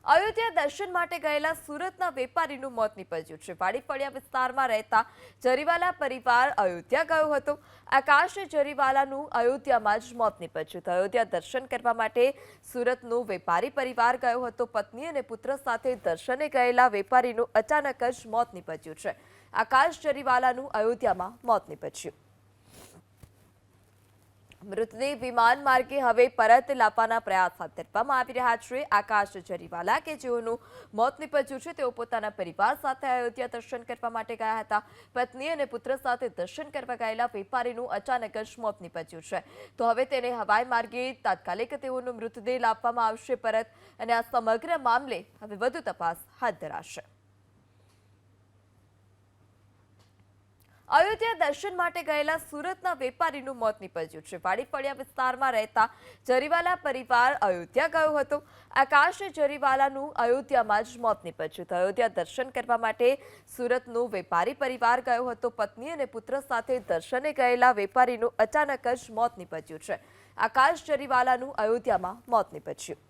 અયોધ્યા દર્શન માટે ગયેલા સુરતના વેપારીનું મોત નીપજ્યું છે। વાડી ફળિયા વિસ્તારમાં રહેતા જરીવાલા પરિવાર અયોધ્યા ગયો હતો। આકાશ જરીવાલાનું અયોધ્યામાં જ મોત નીપજ્યું હતું। અયોધ્યા દર્શન કરવા માટે સુરતનો વેપારી પરિવાર ગયો હતો। પત્ની અને પુત્ર સાથે દર્શને ગયેલા વેપારીનું અચાનક જ મોત નીપજ્યું છે। આકાશ જરીવાલાનું અયોધ્યામાં મોત નીપજ્યું। મૃતદેહ વિમાન માર્ગે હવે પરત લાવવાના પ્રયાસ હાથ ધરવામાં આવી રહ્યા છે। આકાશ જરીવાલા કે જેઓનું મોત નીપજ્યું છે તેઓ પોતાના પરિવાર સાથે અયોધ્યા દર્શન કરવા માટે ગયા હતા। પત્ની અને પુત્ર સાથે દર્શન કરવા ગયેલા વેપારીનું અચાનક જ મોત નીપજ્યું છે। તો હવે તેને હવાઈ માર્ગે તાત્કાલિક તેઓનો મૃતદેહ લાવવામાં આવશે પરત અને આ સમગ્ર મામલે હવે વધુ તપાસ હાથ ધરાશે। અયોધ્યા દર્શન માટે ગયેલા સુરતના વેપારીનું મોત નીપજ્યું છે। વાડી ફળિયા વિસ્તારમાં રહેતા જરીવાલા પરિવાર અયોધ્યા ગયો હતો। આકાશ જરીવાલાનું અયોધ્યામાં જ મોત નીપજ્યું હતું। અયોધ્યા દર્શન કરવા માટે સુરતનો વેપારી પરિવાર ગયો હતો। પત્ની અને પુત્ર સાથે દર્શને ગયેલા વેપારીનું અચાનક જ મોત નીપજ્યું છે। આકાશ જરીવાલાનું અયોધ્યામાં મોત નીપજ્યું।